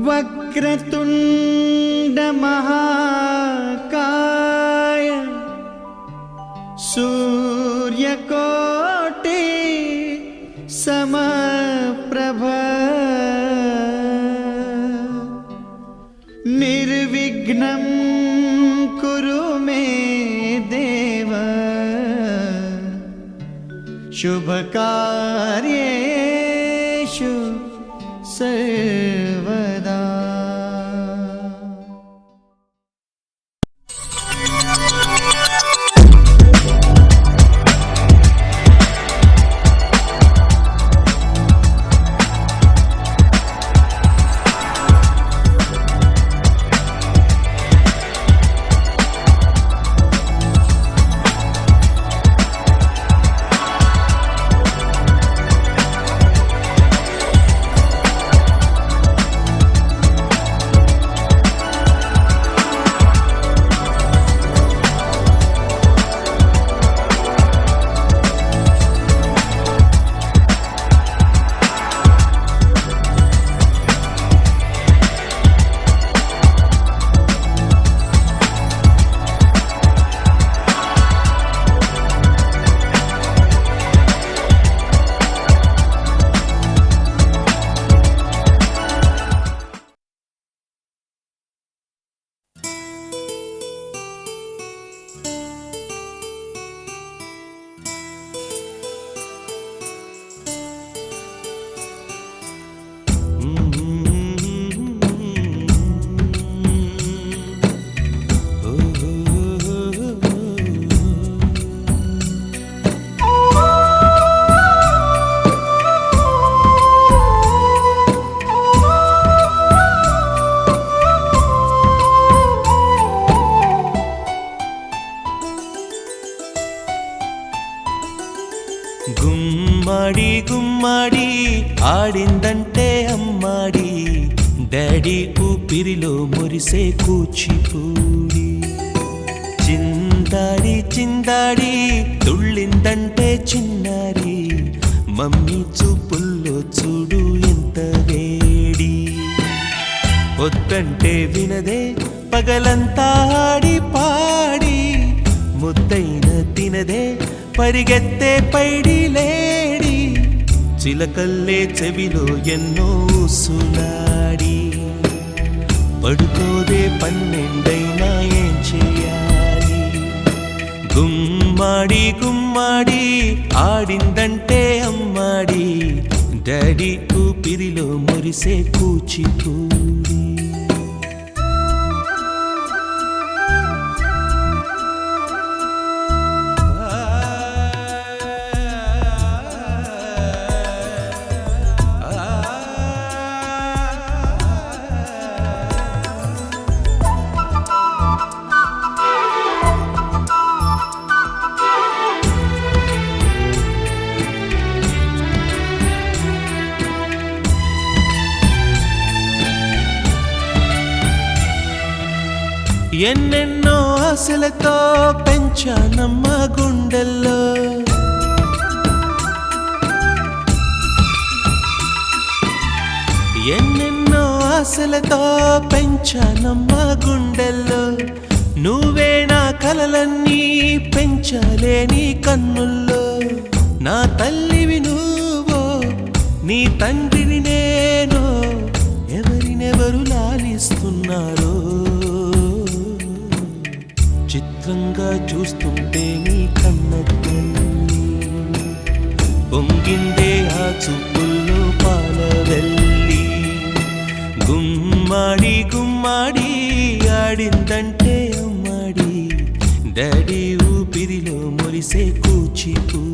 వక్రతుండ మహాకాయ సూర్యకోటి సమప్రభ నిర్విఘ్నం కురు మే దేవ శుభకార్యేషు సర్వదా. గుమ్మడి గుమ్మడి ఆడిందంటే అమ్మాడి, డాడీ ఊపిరిలో మురిసే కూచిపూడి. చిందాడి చిందాడి తుళ్ళిందంటే చిన్నారి, మమ్మీ చూపుల్లో చూడు ఎంత వేడి. వద్దంటే వినదే పగలంతా ఆడి పాడి, ముద్దైన తినదే పరిగెత్తే పైడి లేడి. చిలకల్లే చెవిలో ఎన్నో సులాడి, పడుకోదే పన్నెండైనా ఏం చేయాలి. గుమ్మాడి గుమ్మాడి ఆడిందంటే అమ్మాడి, డాడీ ఊపిరిలో మురిసే కూచిపూడి. ఎన్నెన్నో ఆశలతో పెంచానమ్మ గుండెల్లో, ఎన్నెన్నో ఆశలతో పెంచానమ్మ గుండెల్లో. నువ్వే నా కలలన్నీ పెంచాలే నీ కన్నుల్లో. నా తల్లివి నువ్వో నీ తండ్రిని నేను, ఎవరినెవరు లాలిస్తున్నారో. చిత్రంగా చూస్తుంటే నీ కన్నట్టు పొంగిందే ఆ చూపుల్లో పాలవెల్లి. గుమ్మాడి గుమ్మాడి ఆడిందంటే అమ్మాడి, డాడీ ఊపిరిలో మురిసే కూచిపూడి.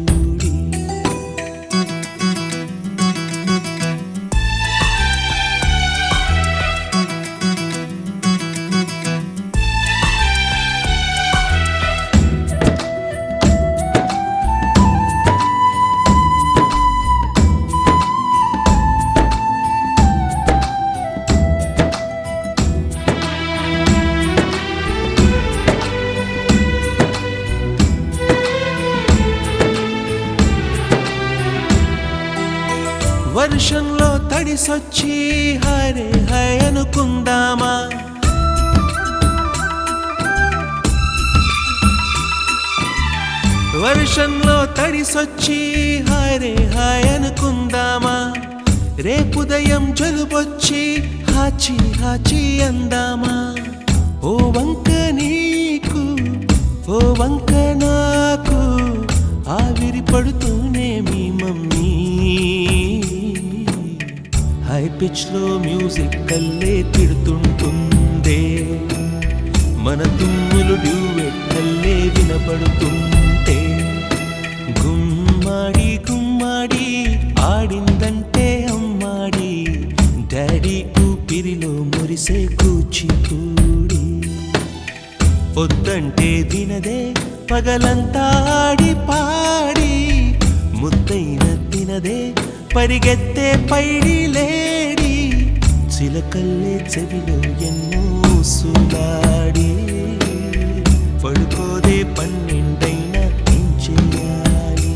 వర్షంలో తడిసొచ్చి హరే హై అనుకుందామా, వర్షంలో తడిసొచ్చి హరే హాయ్ అనుకుందామా, రేపుదయం జలుబొచ్చి హాచి హాచి అందామా. ఓ వంక నీకు ఓ వంక నాకు ఆవిరి పడుతూనే మీ మమ్మీ, హై పిచ్ లో మ్యూజిక్ కల్లే తిడుతుంటుందే, మన తుమ్ములు డ్యూయెట్ కల్లే వినపడుతుంటే, గుమ్మాడి గుమ్మాడి ఆడిందంటే అమ్మాడి, డాడీ ఊపిరిలో మురిసే కూచిపూడి, పొద్దంటే వినదే పగలంతా ఆడి పాడి, ముద్దైన తినదే పరిగెత్తే పైడి లేడి, చిలకల్లే చెవిలో ఎన్నో సులాడి, పడుకోదే పన్నెండైనా ఏం చేయాలి.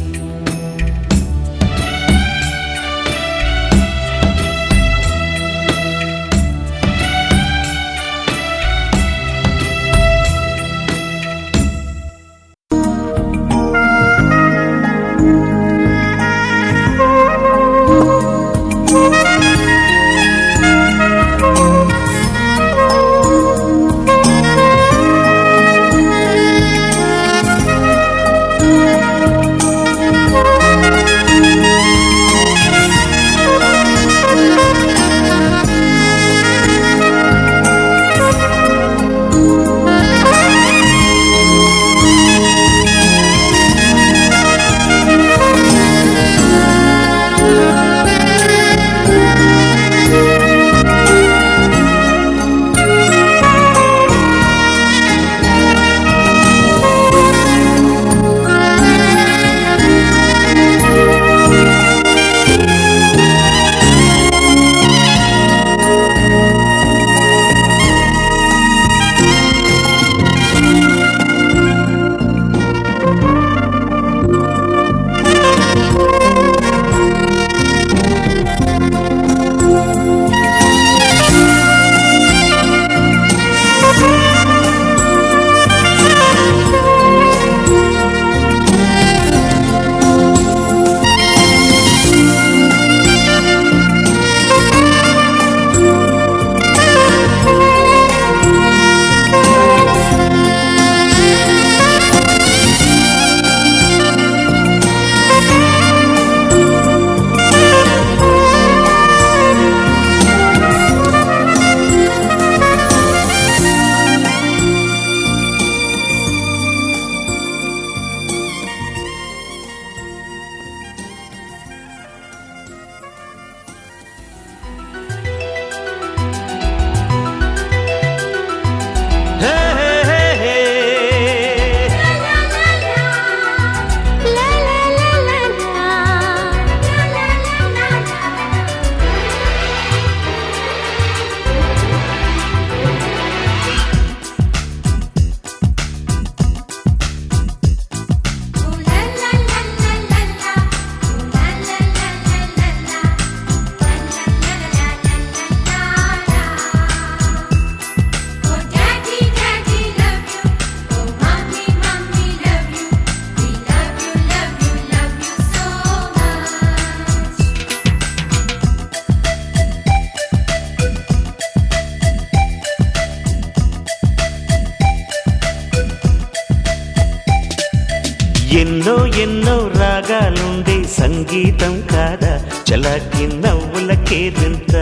ఎన్నో ఎన్నో రాగాలుండే సంగీతం కాదా చలాకి నవ్వులకేదింత,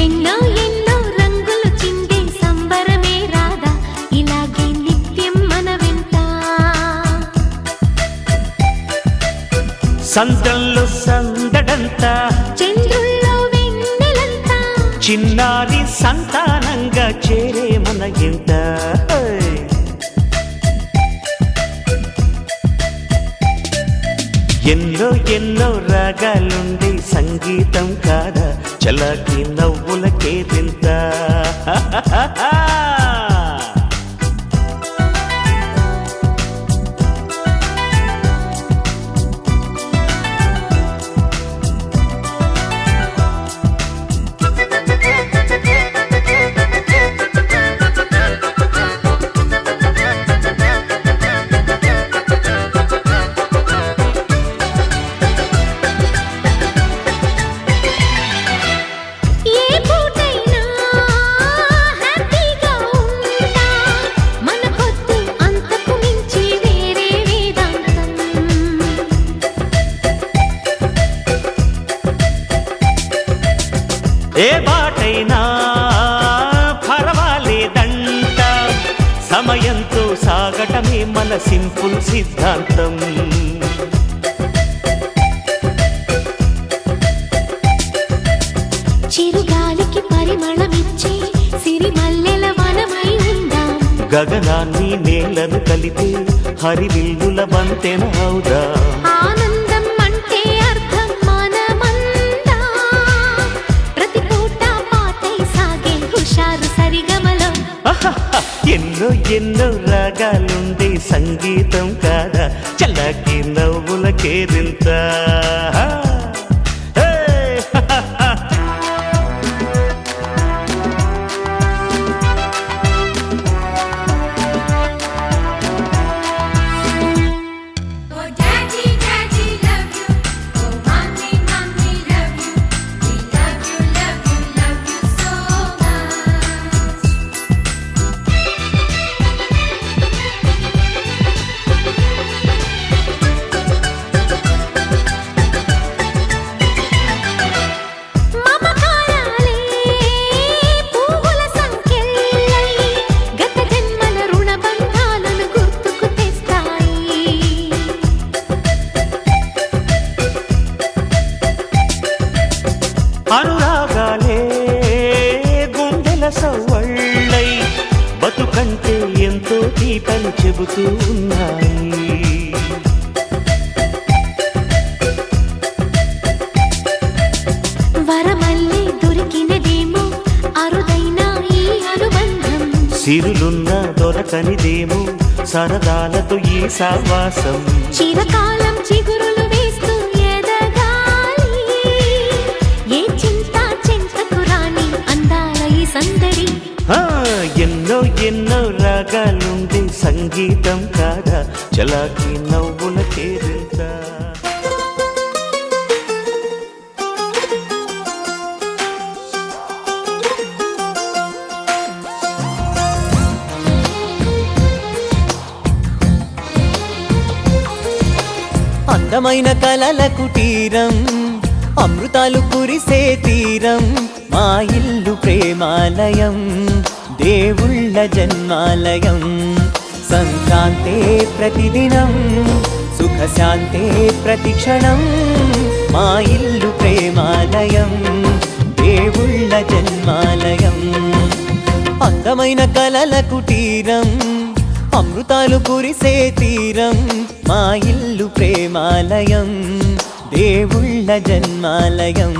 ఎన్నో ఎన్నో రంగులు చిందే సంబరమే రాదా ఇలాగే నిత్యం మన వెంట, సంద్రంలో సందడంతా చంద్రుల్లో వెన్నెలంతా, చిన్నారి సంతానంగా చేరే మన ఇంట. ఎన్నో ఎన్నో రాగాలుండే సంగీతం కాదా చలాకి నవ్వులకేదింత. ఏ బాటైనా పర్వాలేదంట, సమయంతో సాగటమే మన సింపుల్ సిద్ధాంతం. చిరుగాలికి పరిమళమిచ్చే సిరిమల్లెల వనమై ఉందాం, గగనాన్ని నేలను కలిపే హరివిల్లుల వంతెన అవుదాం. ఆనందం అంటే అర్థం మనమందా, ప్రతి పూట పాటై సాగే హుషారు సరిగమలో. ఎన్నో ఎన్నో రాగాలుండే సంగీతం కాదా, చల్లకి నవ్వుల కేరింత. అనురాగాలే గుండెల సవ్వళ్ళై బతుకంటే ఎంతో తీపని చెబుతూ ఉన్నాయి. వరమల్లే దొరికినదేమో అరుదైన ఈ అనుబంధం, సిరులున్న దొరకనిదేమో సరదాలతో ఈ సావాసం. చిరకాలం చిగురులు వేస్తూ ఎదగాలి, ఏ చింత చింతకు రాని అందాల ఈ సందడి. ఎన్నో ఎన్నో రాగాలుండే సంగీతం కాదా, చలాకి నవ్వుల కేరింత. అందమైన కలల కుటీరం, అమృతాలు కురిసే తీరం, మా ఇల్లు ప్రేమాలయం, దేవుళ్ళ జన్మాలయం. సంక్రాంతే ప్రతిదినం, సుఖశాంతే ప్రతిక్షణం, మా ఇల్లు ప్రేమాలయం, దేవుళ్ళ జన్మాలయం. అందమైన కలల కుటీరం, అమృతాలు కురిసే తీరం, మా ఇల్లు ప్రేమాలయం, దేవుళ్ళ జన్మాలయం.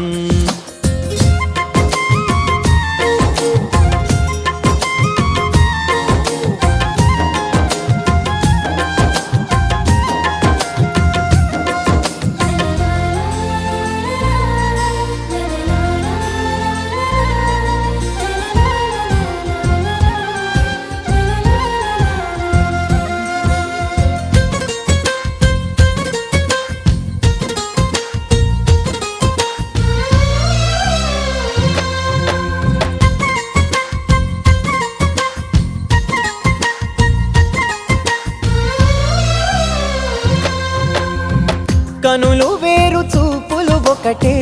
కనులు వేరు చూపులు ఒకటే,